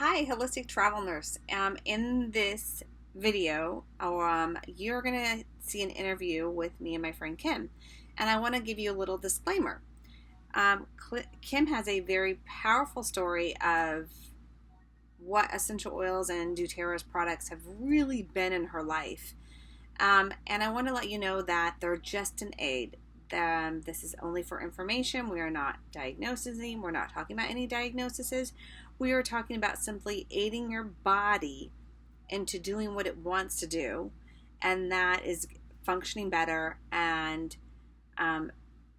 Hi, Holistic Travel Nurse. In this video, you're going to see an interview with me and my friend Kim. And I want to give you a little disclaimer. Kim has a very powerful story of what essential oils and doTERRA's products have really been in her life. And I want to let you know that they're just an aid. This is only for information. We are not diagnosing. We're not talking about any diagnoses. We are talking about simply aiding your body into doing what it wants to do, and that is functioning better and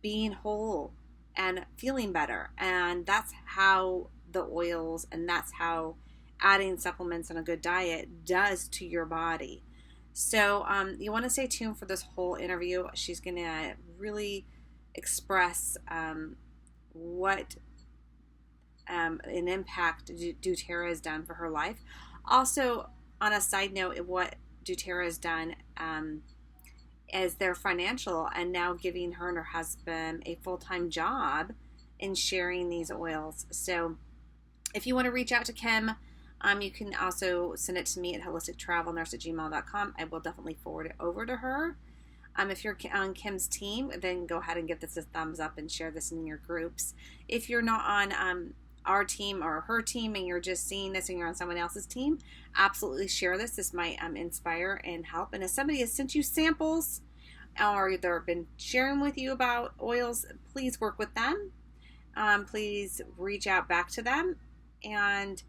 being whole and feeling better. And that's how the oils and that's how adding supplements and a good diet does to your body. So you want to stay tuned for this whole interview. She's going to really express what an impact doTERRA has done for her life. Also, on a side note, what doTERRA has done is their financial and now giving her and her husband a full-time job in sharing these oils. So if you want to reach out to Kim, you can also send it to me at holistictravelnurse@gmail.com. I will definitely forward it over to her. If you're on Kim's team, then go ahead and give this a thumbs up and share this in your groups. If you're not on our team or her team and you're just seeing this and you're on someone else's team, absolutely share this. This might inspire and help. And if somebody has sent you samples or they've been sharing with you about oils, please work with them. Please reach out back to them, and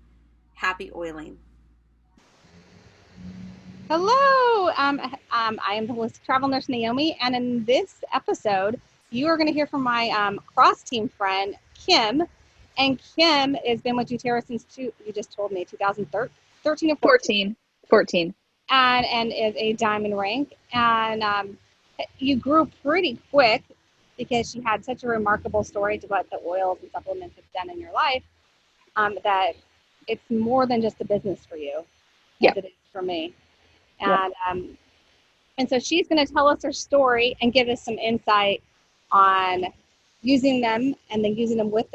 happy oiling. Hello, I am the holistic travel nurse Naomi, and in this episode, you are going to hear from my cross-team friend Kim. And Kim has been with doTERRA since you just told me 2013 or 14. 14. And is a diamond rank. And you grew pretty quick because she had such a remarkable story to what the oils and supplements have done in your life, that it's more than just a business for you, as it is for me. And so she's going to tell us her story and give us some insight on using them and then using them with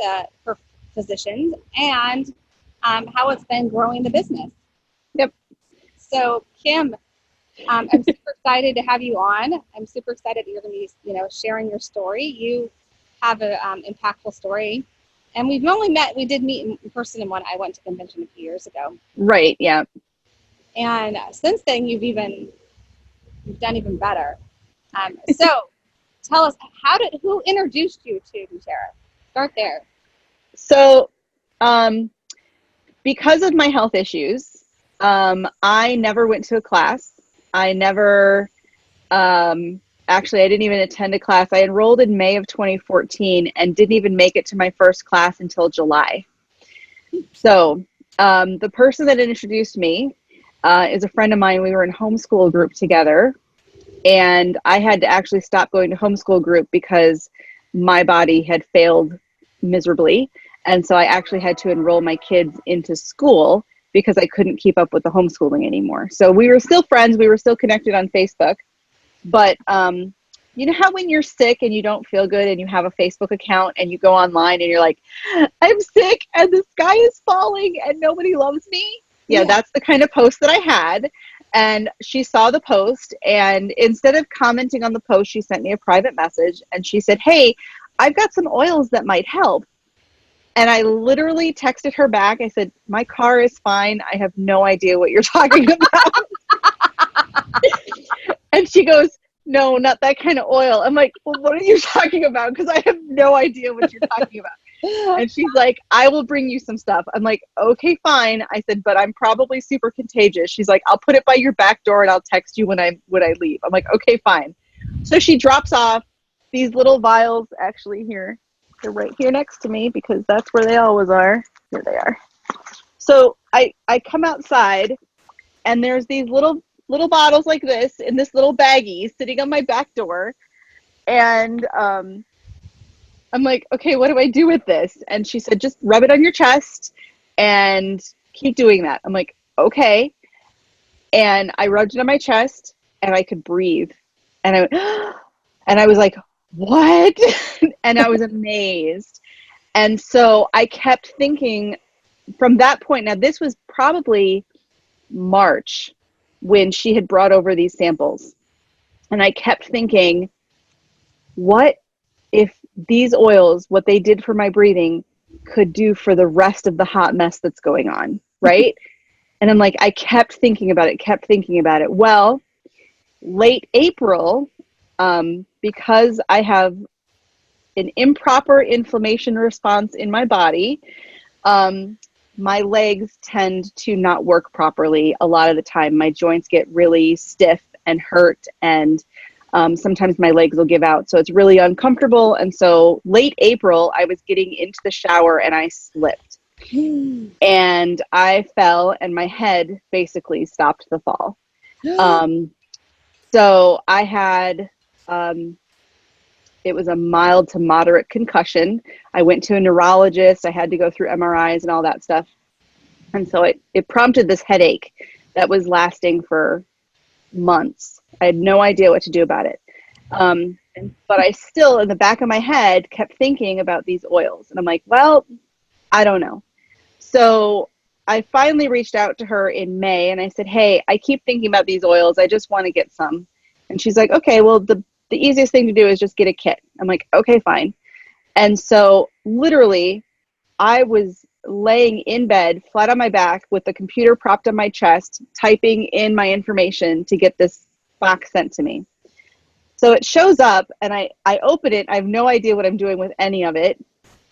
her physicians and how it's been growing the business. Yep. So Kim, I'm super excited to have you on. I'm super excited that you're going to be, sharing your story. You have an impactful story. And we did meet in person when I went to convention a few years ago. Right, yeah. And since then, you've done even better. So tell us, who introduced you to doTERRA? Start there. So, because of my health issues, I never went to a class. I never, actually, I didn't even attend a class. I enrolled in May of 2014 and didn't even make it to my first class until July. So, the person that introduced me is a friend of mine. We were in homeschool group together, and I had to actually stop going to homeschool group because my body had failed miserably. And so I actually had to enroll my kids into school because I couldn't keep up with the homeschooling anymore. So we were still friends. We were still connected on Facebook. But you know how when you're sick and you don't feel good and you have a Facebook account and you go online and you're like, I'm sick and the sky is falling and nobody loves me? Yeah, that's the kind of post that I had. And she saw the post, and instead of commenting on the post, she sent me a private message and she said, hey, I've got some oils that might help. And I literally texted her back. I said, my car is fine. I have no idea what you're talking about. And she goes, no, not that kind of oil. I'm like, well, what are you talking about? Because I have no idea what you're talking about. And she's like, I will bring you some stuff. I'm like, okay, fine. I said, but I'm probably super contagious. She's like, I'll put it by your back door and I'll text you when I leave. I'm like, okay, fine. So she drops off these little vials. Actually, here, they're right here next to me because that's where they always are. Here they are. So I come outside and there's these little bottles like this in this little baggie sitting on my back door. And I'm like, okay, what do I do with this? And she said, just rub it on your chest and keep doing that. I'm like, okay. And I rubbed it on my chest and I could breathe. And I was like, what? And I was amazed. And so I kept thinking, from that point, now this was probably March when she had brought over these samples. And I kept thinking, what if these oils, what they did for my breathing, could do for the rest of the hot mess that's going on, right? And I'm like, I kept thinking about it. Well, late April, because I have an improper inflammation response in my body, my legs tend to not work properly a lot of the time. My joints get really stiff and hurt, and sometimes my legs will give out. So it's really uncomfortable. And so late April, I was getting into the shower and I slipped. And I fell and my head basically stopped the fall. So I had, it was a mild to moderate concussion. I went to a neurologist. I had to go through MRIs and all that stuff. And so it prompted this headache that was lasting for months. I had no idea what to do about it. But I still, in the back of my head, kept thinking about these oils. And I'm like, well, I don't know. So I finally reached out to her in May and I said, hey, I keep thinking about these oils. I just want to get some. And she's like, okay, well, the easiest thing to do is just get a kit. I'm like, okay, fine. And so literally I was laying in bed flat on my back with the computer propped on my chest, typing in my information to get this box sent to me. So it shows up and I open it. I have no idea what I'm doing with any of it.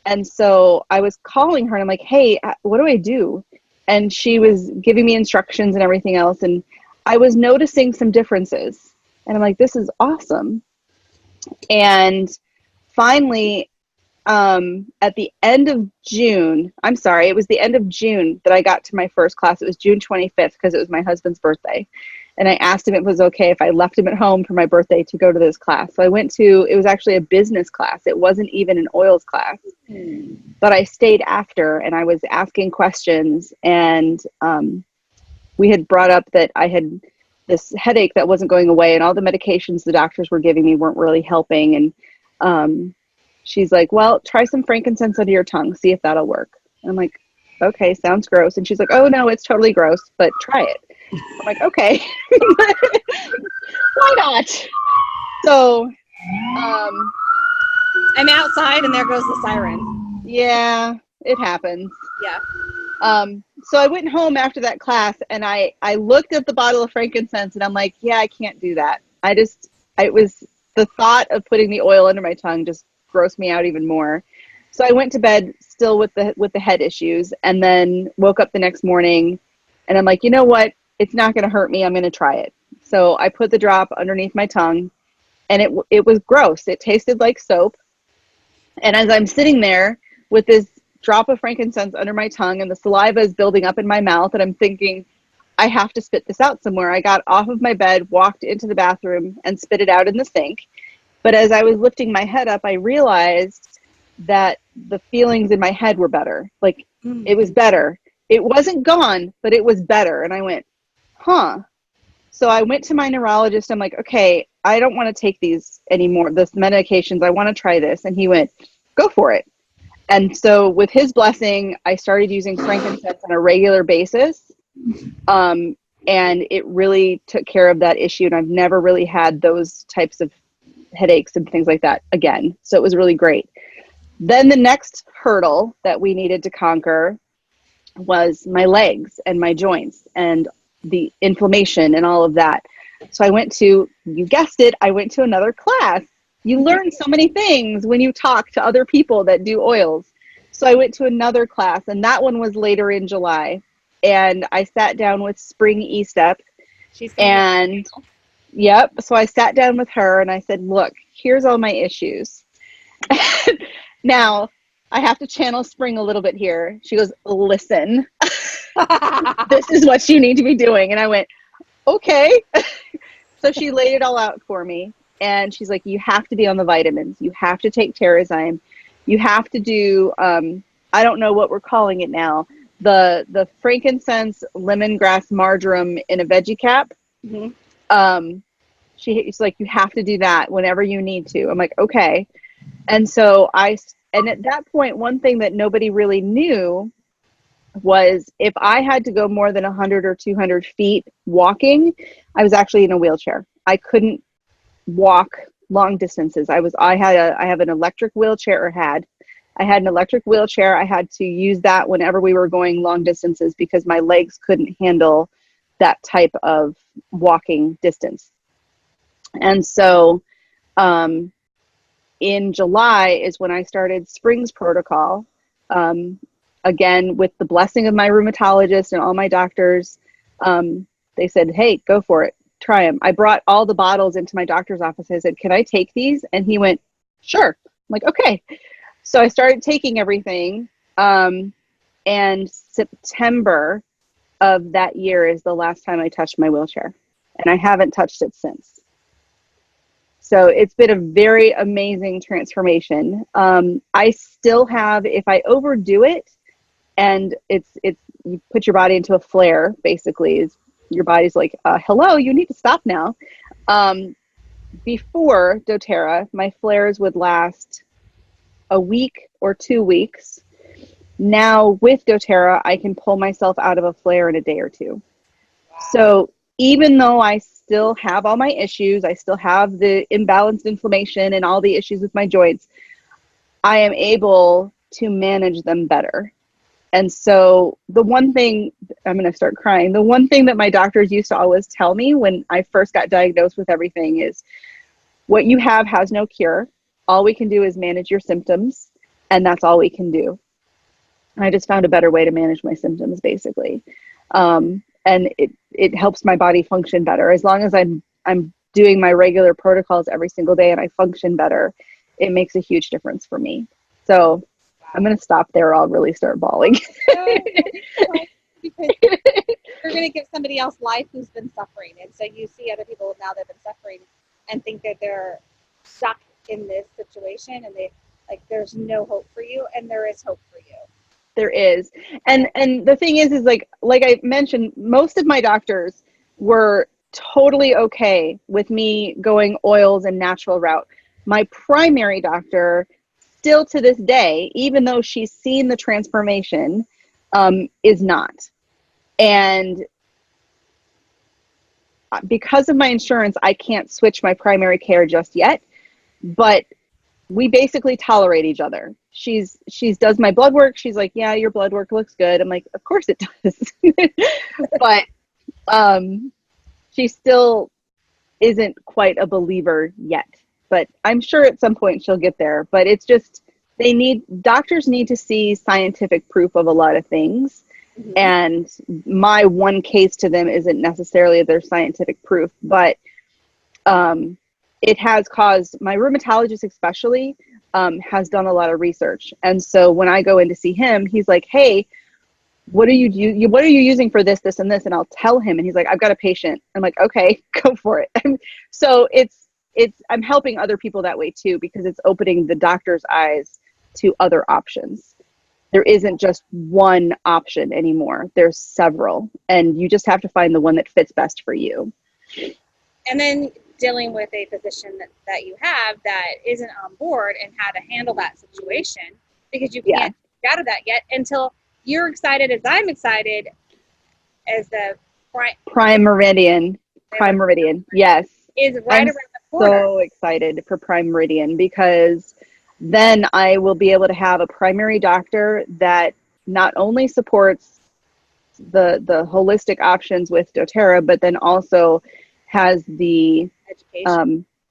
And so I was calling her and I'm like, hey, what do I do? And she was giving me instructions and everything else. And I was noticing some differences. And I'm like, this is awesome. And finally, at the end of June, it was the end of June that I got to my first class. It was June 25th because it was my husband's birthday. And I asked him if it was okay if I left him at home for my birthday to go to this class. So I went to, it was actually a business class. It wasn't even an oils class. But I stayed after and I was asking questions. And we had brought up that I had this headache that wasn't going away and all the medications the doctors were giving me weren't really helping. And she's like, well, try some frankincense under your tongue, see if that'll work. And I'm like, okay, sounds gross. And she's like, oh no, it's totally gross, but try it. I'm like, okay, why not? So I'm outside and there goes the siren. Yeah, it happens. Yeah. So I went home after that class and I looked at the bottle of frankincense and I'm like, yeah, I can't do that. It was the thought of putting the oil under my tongue just grossed me out even more. So I went to bed still with the head issues and then woke up the next morning and I'm like, you know what? It's not going to hurt me. I'm going to try it. So I put the drop underneath my tongue and it was gross. It tasted like soap. And as I'm sitting there with this drop of frankincense under my tongue and the saliva is building up in my mouth and I'm thinking, I have to spit this out somewhere. I got off of my bed, walked into the bathroom and spit it out in the sink. But as I was lifting my head up, I realized that the feelings in my head were better. Like it was better. It wasn't gone, but it was better. And I went, huh. So I went to my neurologist. I'm like, okay, I don't want to take these anymore, this medications. I want to try this. And he went, go for it. And so with his blessing, I started using frankincense on a regular basis. And it really took care of that issue. And I've never really had those types of headaches and things like that again. So it was really great. Then the next hurdle that we needed to conquer was my legs and my joints and the inflammation and all of that. So I went to, you guessed it, I went to another class. You learn so many things when you talk to other people that do oils. So I went to another class and that one was later in July. And I sat down with Spring E-Step. And yep. So I sat down with her and I said, look, here's all my issues. Now I have to channel Spring a little bit here. She goes, listen, this is what you need to be doing. And I went, okay. So she laid it all out for me. And she's like, you have to be on the vitamins. You have to take Terrazyme. You have to do, I don't know what we're calling it now, the frankincense, lemongrass, marjoram in a veggie cap. Mm-hmm. She's like, you have to do that whenever you need to. I'm like, okay. And so and at that point, one thing that nobody really knew was if I had to go more than 100 or 200 feet walking, I was actually in a wheelchair. I couldn't walk long distances. I have an electric wheelchair, or had. I had an electric wheelchair. I had to use that whenever we were going long distances because my legs couldn't handle that type of walking distance. And so in July is when I started Spring's protocol. Again, with the blessing of my rheumatologist and all my doctors, they said, hey, go for it. Try them. I brought all the bottles into my doctor's office. I said, can I take these? And he went, sure. I'm like, okay. So I started taking everything. And September of that year is the last time I touched my wheelchair. And I haven't touched it since. So it's been a very amazing transformation. I still have, if I overdo it, and it's you put your body into a flare, basically, is your body's like, hello, you need to stop now. Before doTERRA, my flares would last a week or 2 weeks. Now with doTERRA, I can pull myself out of a flare in a day or two. Wow. So even though I still have all my issues, I still have the imbalanced inflammation and all the issues with my joints, I am able to manage them better. And so the one thing, I'm going to start crying, the one thing that my doctors used to always tell me when I first got diagnosed with everything is, what you have has no cure. All we can do is manage your symptoms, and that's all we can do. I just found a better way to manage my symptoms, basically. And it helps my body function better. As long as I'm doing my regular protocols every single day and I function better, it makes a huge difference for me. So I'm going to stop there or I'll really start bawling. Because you're going to give somebody else life who's been suffering. And so you see other people now that have been suffering and think that they're stuck in this situation and there's no hope for you, and there is hope for you. There is. And the thing is like I mentioned, most of my doctors were totally okay with me going oils and natural route. My primary doctor, still to this day, even though she's seen the transformation, is not. And because of my insurance, I can't switch my primary care just yet, but we basically tolerate each other. She's does my blood work. She's like, yeah, your blood work looks good. I'm like, of course it does. But she still isn't quite a believer yet. But I'm sure at some point she'll get there. But it's just, doctors need to see scientific proof of a lot of things. Mm-hmm. And my one case to them isn't necessarily their scientific proof, but it has caused, my rheumatologist especially has done a lot of research. And so when I go in to see him, he's like, hey, what are you using for this, this, and this? And I'll tell him, and he's like, I've got a patient. I'm like, okay, go for it. And so I'm helping other people that way too, because it's opening the doctor's eyes to other options. There isn't just one option anymore. There's several, and you just have to find the one that fits best for you. And then dealing with a physician that you have that isn't on board and how to handle that situation, because you can't get out of that yet until you're excited as I'm excited as the Prime Meridian. Prime Meridian, yes. Is right around the corner. So excited for Prime Meridian, because then I will be able to have a primary doctor that not only supports the holistic options with doTERRA, but then also has the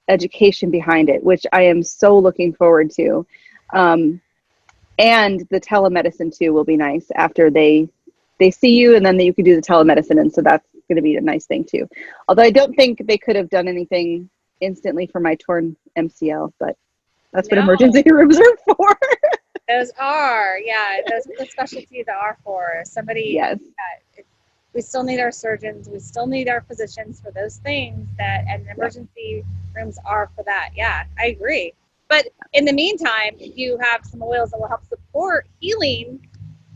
education behind it, which I am so looking forward to. And the telemedicine too will be nice after they see you, and then you can do the telemedicine. And so that's going to be a nice thing too. Although I don't think they could have done anything instantly for my torn MCL, but that's what emergency rooms are for. Those are, those are the specialties that are for somebody. Yes. We still need our surgeons. We still need our physicians for those things and emergency rooms are for that. Yeah, I agree. But in the meantime, you have some oils that will help support healing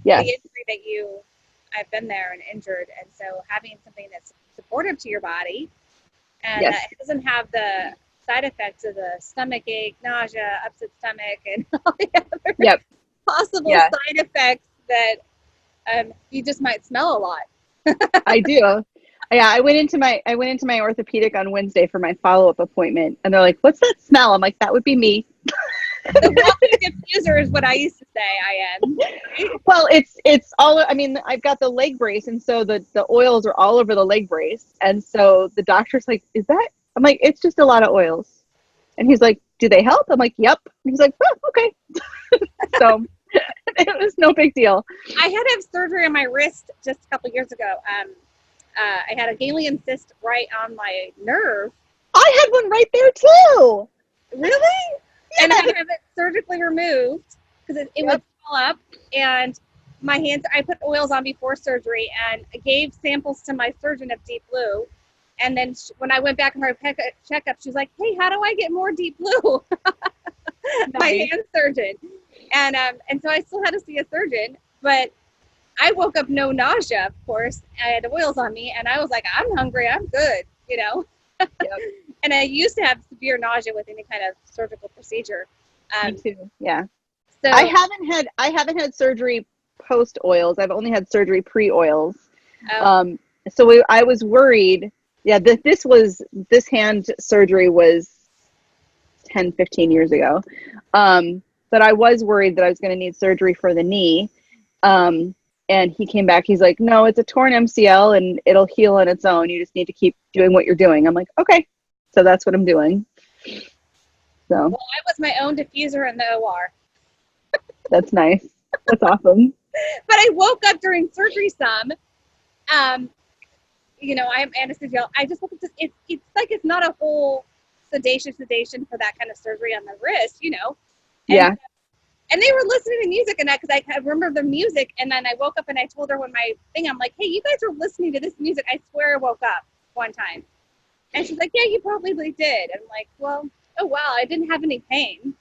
the injury that I've been there and injured. And so having something that's supportive to your body and that doesn't have the side effects of the stomach ache, nausea, upset stomach, and all the other possible side effects that You just might smell a lot. I do. Yeah, I went into my orthopedic on Wednesday for my follow-up appointment, and they're like, "What's that smell?" I'm like, "That would be me." The walking diffuser is what I used to say I am. Right? Well, it's all. I mean, I've got the leg brace, and so the oils are all over the leg brace, and so the doctor's like, "Is that?" I'm like, "It's just a lot of oils," and he's like, "Do they help?" I'm like, "Yep." And he's like, "Oh, okay." So it was no big deal. I had to have surgery on my wrist just a couple years ago. I had a ganglion cyst right on my nerve. I had one right there too. Really? Yes. And I had to have it surgically removed because it would Yep. swell up. And my hands, I put oils on before surgery and I gave samples to my surgeon of Deep Blue. And then when I went back for my checkup, she was like, "Hey, how do I get more Deep Blue?" My hand surgeon. And so I still had to see a surgeon, but I woke up no nausea, of course. I had oils on me, and I was like, "I'm hungry. I'm good," you know. Yep. And I used to have severe nausea with any kind of surgical procedure. Me too. Yeah. So I haven't had surgery post oils. I've only had surgery pre oils. oh, So I was worried. Yeah, this hand surgery was 10, 15 years ago. But I was worried that I was going to need surgery for the knee. And he came back. He's like, "No, it's a torn MCL and it'll heal on its own. You just need to keep doing what you're doing." I'm like, "Okay." So that's what I'm doing. So well, I was my own diffuser in the OR. that's nice. That's awesome. But I woke up during surgery some. You know, I'm anesthesiologist. I just woke up to, it's like it's not a whole sedation for that kind of surgery on the wrist, you know. Yeah. And they were listening to music and that, because I remember the music. And then I woke up and I told her when my thing, I'm like, "Hey, you guys are listening to this music." I swear I woke up one time. And she's like, "Yeah, you probably did." And I'm like, "Well, oh, wow, I didn't have any pain.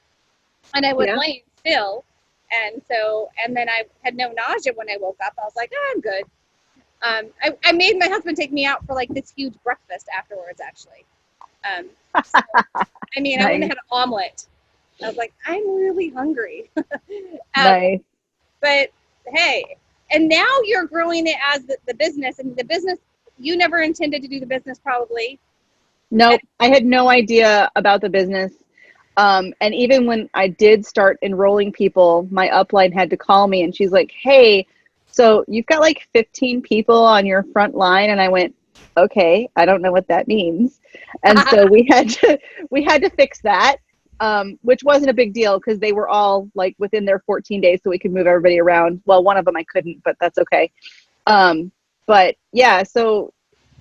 And I was laying still. And then I had no nausea when I woke up. I was like, "Oh, I'm good." I made my husband take me out for like this huge breakfast afterwards, actually. So, I mean, I went and had an omelet. I was like, "I'm really hungry." Nice. But hey, and now you're growing it as the business, and the business, you never intended to do the business probably. Nope. I had no idea about the business. And even when I did start enrolling people, my upline had to call me and she's like, "Hey, so you've got like 15 people on your front line." And I went, "Okay, I don't know what that means." And so we had to fix that. Which wasn't a big deal because they were all like within their 14 days, so we could move everybody around. Well, one of them I couldn't, but that's okay. But yeah, so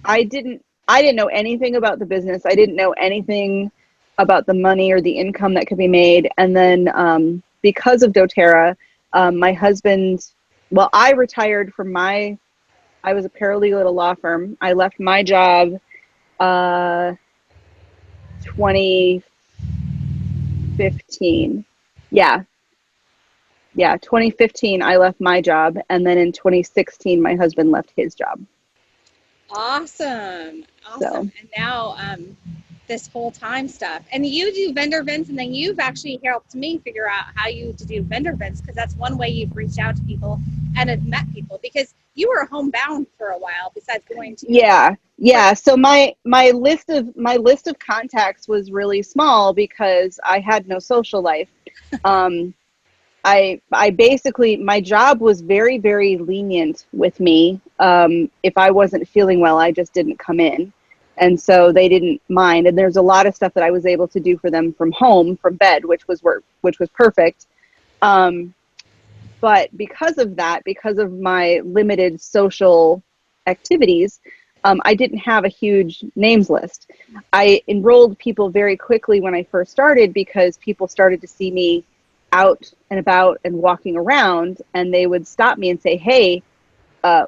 I didn't know anything about the business. I didn't know anything about the money or the income that could be made. And then because of doTERRA, my husband, well, I retired from I was a paralegal at a law firm. I left my job 2015. Yeah. 2015, I left my job. And then in 2016, my husband left his job. Awesome. So. And now this full-time stuff. And you do vendor events, and then you've actually helped me figure out how you to do vendor events, because that's one way you've reached out to people and have met people, because you were homebound for a while besides going to yeah. So my list of contacts was really small because I had no social life. I basically, my job was very, very lenient with me. If I wasn't feeling well, I just didn't come in. And so they didn't mind. And there's a lot of stuff that I was able to do for them from home, from bed, which was perfect. But because of that, because of my limited social activities, I didn't have a huge names list. I enrolled people very quickly when I first started because people started to see me out and about and walking around, and they would stop me and say, "Hey,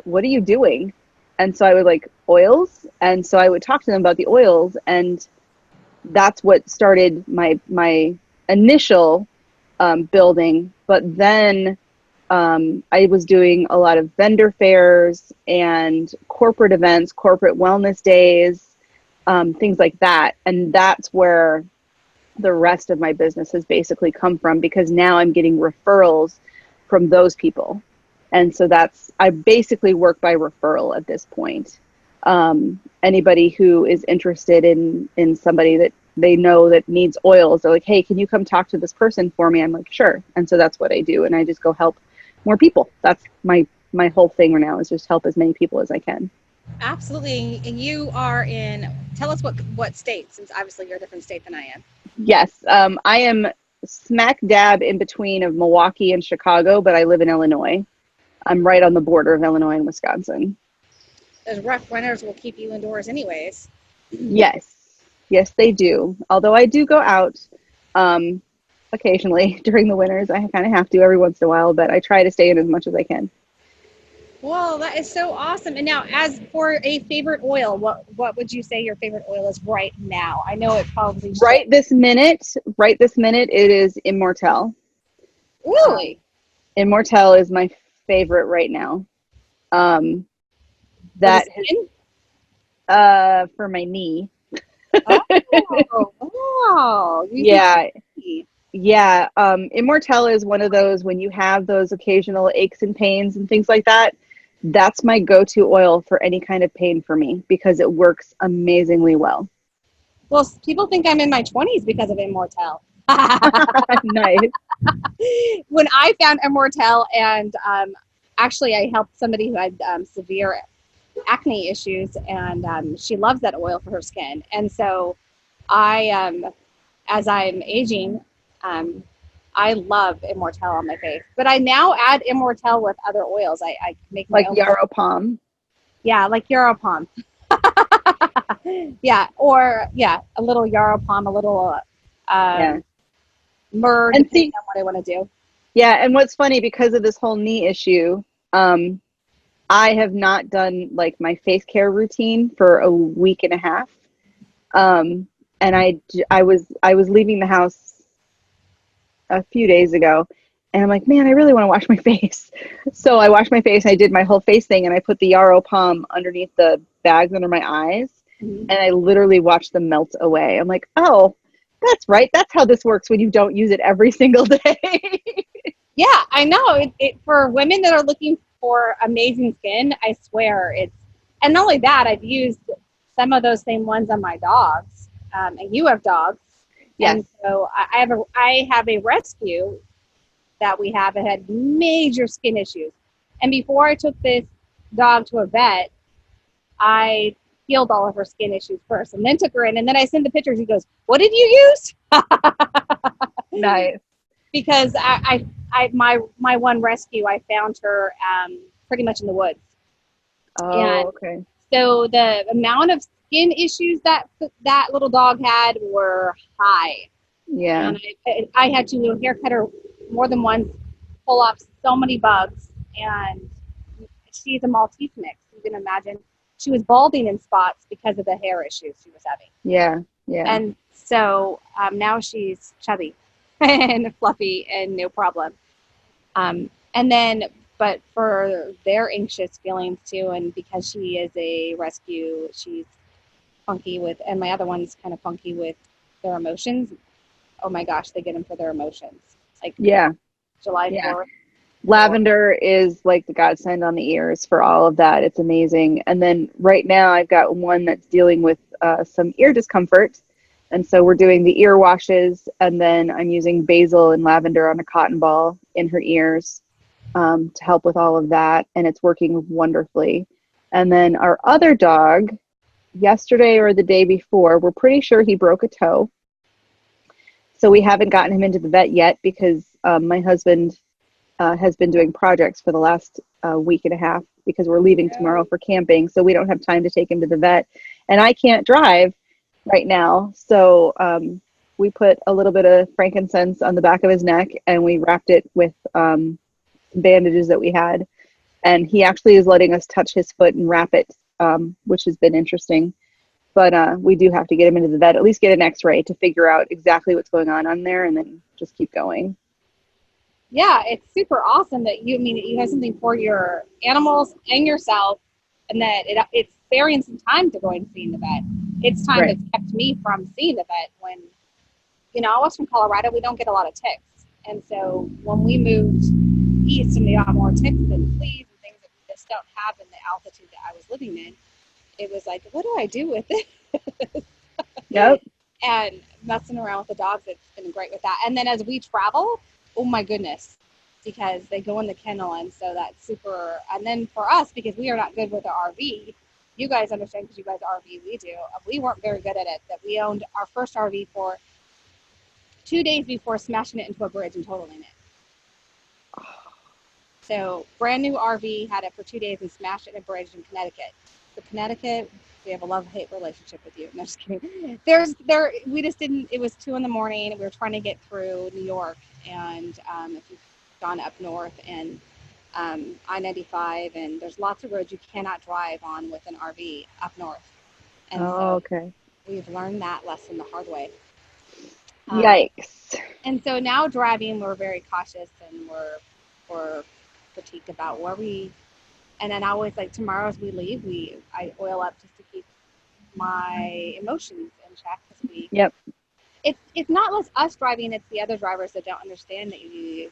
what are you doing?" And so I would like, "Oils." And so I would talk to them about the oils, and that's what started my initial building. But then I was doing a lot of vendor fairs and corporate events, corporate wellness days, things like that. And that's where the rest of my business has basically come from, because now I'm getting referrals from those people. And so I basically work by referral at this point. Anybody who is interested in somebody that they know that needs oils, they're like, hey, can you come talk to this person for me? I'm like, sure. And so that's what I do. And I just go help more people. That's my whole thing right now, is just help as many people as I can. Absolutely. And you are tell us what state, since obviously you're a different state than I am. Yes. I am smack dab in between of Milwaukee and Chicago, but I live in Illinois. I'm right on the border of Illinois and Wisconsin. Those rough winters will keep you indoors anyways. Yes. Yes, they do. Although I do go out occasionally during the winters. I kind of have to every once in a while, but I try to stay in as much as I can. Well, that is so awesome. And now, as for a favorite oil, what would you say your favorite oil is right now? I know it probably right this minute, it is Immortelle. Really? Immortelle is my favorite right now. That for my knee. Oh, wow. Yeah. Immortelle is one of those, when you have those occasional aches and pains and things like that, that's my go-to oil for any kind of pain for me, because it works amazingly well. Well, people think I'm in my 20s because of Immortelle. Nice. When I found Immortelle, and actually I helped somebody who had severe acne issues, and she loves that oil for her skin. And so as I'm aging, I love Immortelle on my face, but I now add Immortelle with other oils. I make my like own Yarrow Palm. Yeah, like Yarrow Palm. Yeah, a little Yarrow Palm, a little myrrh, depending on what I want to do. Yeah, and what's funny, because of this whole knee issue, I have not done like my face care routine for a week and a half. And I was leaving the house a few days ago, and I'm like, man, I really want to wash my face. So I washed my face. I did my whole face thing, and I put the Yarrow Palm underneath the bags under my eyes, and I literally watched them melt away. I'm like, oh, that's right. That's how this works when you don't use it every single day. Yeah, I know. It for women that are looking for amazing skin, I swear and not only that, I've used some of those same ones on my dogs, and you have dogs. Yes. And so I have a rescue that we have that had major skin issues. And before I took this dog to a vet, I healed all of her skin issues first, and then took her in. And then I sent the pictures. He goes, "What did you use?" Nice. Because my one rescue, I found her pretty much in the woods. Oh, okay. So the amount of skin issues that little dog had were high. Yeah. And I had to haircut her more than once, pull off so many bugs, and she's a Maltese mix. You can imagine. She was balding in spots because of the hair issues she was having. Yeah. And so now she's chubby and fluffy and no problem. But for their anxious feelings too, and because she is a rescue, she's funky with, and my other one's kind of funky with their emotions. Oh my gosh, they get them for their emotions. Like July 4th. Lavender is like the godsend on the ears for all of that. It's amazing. And then right now I've got one that's dealing with some ear discomfort. And so we're doing the ear washes, and then I'm using basil and lavender on a cotton ball in her ears to help with all of that. And it's working wonderfully. And then our other dog, yesterday or the day before, we're pretty sure he broke a toe. So we haven't gotten him into the vet yet, because my husband has been doing projects for the last week and a half, because we're leaving tomorrow for camping. So we don't have time to take him to the vet. And I can't drive right now. So we put a little bit of frankincense on the back of his neck, and we wrapped it with bandages that we had. And he actually is letting us touch his foot and wrap it, which has been interesting. But we do have to get him into the vet, at least get an x-ray to figure out exactly what's going on there, and then just keep going. Yeah, it's super awesome that you have something for your animals and yourself, and that it's sparing some time to go and see the vet. It's time that's kept me from seeing the vet when, I was from Colorado. We don't get a lot of ticks. And so when we moved east and we got more ticks and fleas and things that we just don't have in the altitude that I was living in. It was like, what do I do with it? Yep. And messing around with the dogs, it's been great with that. And then as we travel, oh my goodness, because they go in the kennel, and so that's super. And then for us, because we are not good with the RV, you guys understand because you guys RV, we do. We weren't very good at it. That we owned our first RV for 2 days before smashing it into a bridge and totaling it. So brand new RV, had it for 2 days and smashed it in a bridge in Connecticut. So Connecticut, we have a love-hate relationship with you. No, just kidding. We just didn't. It was 2 a.m. We were trying to get through New York, and if you've gone up north and I-95, and there's lots of roads you cannot drive on with an RV up north. And okay. We've learned that lesson the hard way. Yikes. And so now driving, we're very cautious, and we're fatigued about where we. And then I always, like, tomorrow as we leave, I oil up just to keep my emotions in check. Yep. It's not less us driving; it's the other drivers that don't understand that you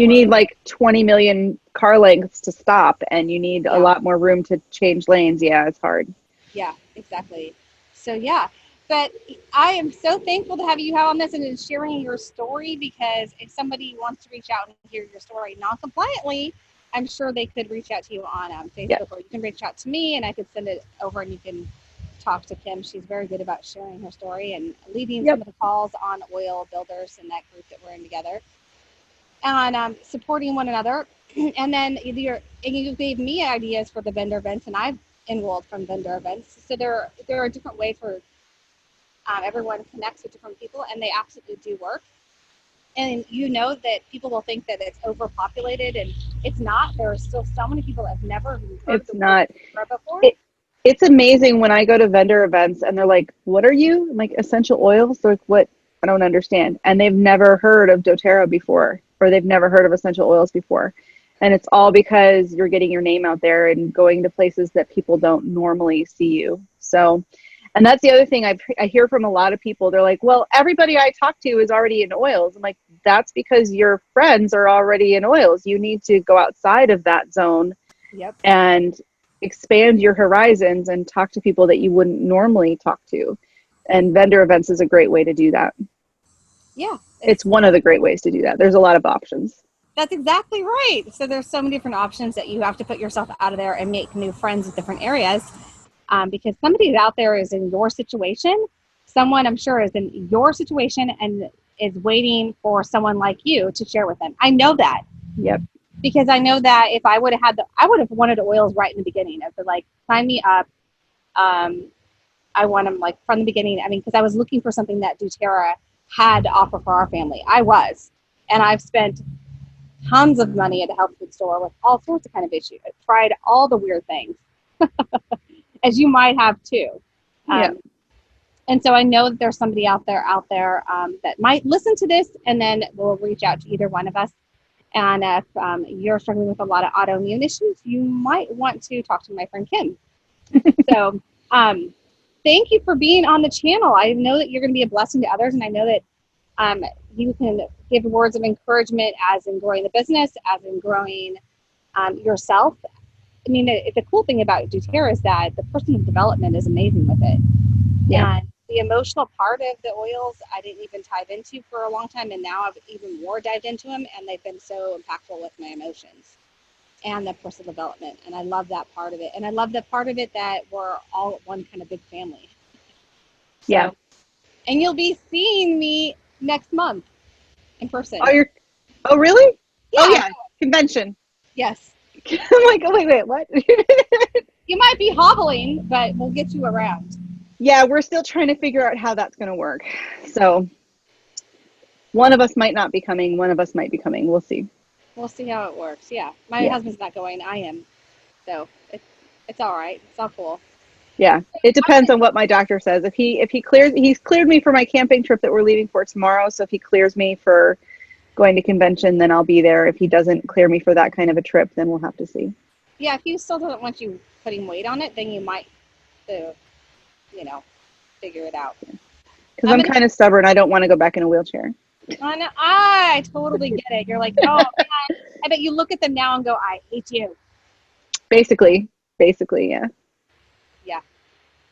need like 20 million car lengths to stop, and you need a lot more room to change lanes. Yeah, it's hard. Yeah, exactly. So yeah, but I am so thankful to have you on this and in sharing your story, because if somebody wants to reach out and hear your story non-compliantly, I'm sure they could reach out to you on Facebook, or you can reach out to me and I could send it over and you can talk to Kim. She's very good about sharing her story and leading some of the calls on oil builders in that group that we're in together, and supporting one another. And then you gave me ideas for the vendor events, and I've enrolled from vendor events. So there are different ways where everyone connects with different people, and they absolutely do work. And you know that people will think that it's overpopulated, and it's not. There are still so many people that have never heard the word before. It's amazing when I go to vendor events and they're like, what are you? I'm like, essential oils? They're like, what? I don't understand. And they've never heard of doTERRA before, or they've never heard of essential oils before. And it's all because you're getting your name out there and going to places that people don't normally see you. So, and that's the other thing I hear from a lot of people. They're like, well, everybody I talk to is already in oils. I'm like, that's because your friends are already in oils. You need to go outside of that zone and expand your horizons and talk to people that you wouldn't normally talk to. And vendor events is a great way to do that. Yeah. It's one of the great ways to do that. There's a lot of options. That's exactly right. So there's so many different options that you have to put yourself out of there and make new friends in different areas. Because somebody out there is in your situation. Someone, I'm sure, is in your situation and is waiting for someone like you to share with them. I know that. Yep. Because I know that if I would have I would have wanted oils right in the beginning. I'd be like, sign me up. I want them like from the beginning. I mean, because I was looking for something that doTERRA had to offer for our family. I was. And I've spent tons of money at a health food store with all sorts of kind of issues. I've tried all the weird things. As you might have too. And so I know that there's somebody out there that might listen to this and then will reach out to either one of us. And if you're struggling with a lot of autoimmune issues, you might want to talk to my friend Kim. So thank you for being on the channel. I know that you're going to be a blessing to others, and I know that you can give words of encouragement as in growing the business, as in growing yourself. I mean, the cool thing about doTERRA is that the personal development is amazing with it. Yeah. And the emotional part of the oils, I didn't even dive into for a long time. And now I've even more dived into them. And they've been so impactful with my emotions and the personal development. And I love that part of it. And I love the part of it that we're all one kind of big family. So, and you'll be seeing me next month in person. Oh, really? Yeah. Oh, yeah. Convention. Yes. I'm like, oh, wait, what? You might be hobbling, but we'll get you around. Yeah, we're still trying to figure out how that's going to work. So one of us might not be coming. One of us might be coming. We'll see. We'll see how it works. Yeah. My husband's not going. I am. So it's all right. It's all cool. Yeah. It depends on what my doctor says. If he clears, he's cleared me for my camping trip that we're leaving for tomorrow. So if he clears me for going to convention, then I'll be there. If he doesn't clear me for that kind of a trip, then we'll have to see. Yeah, if he still doesn't want you putting weight on it, then you might, figure it out. Because I'm kind of stubborn. I don't want to go back in a wheelchair. I totally get it. You're like, oh, man, I bet you look at them now and go, I hate you. Basically, yeah. Yeah,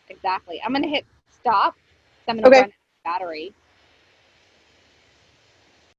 exactly. I'm going to hit stop. I'm going to Okay. run out of battery.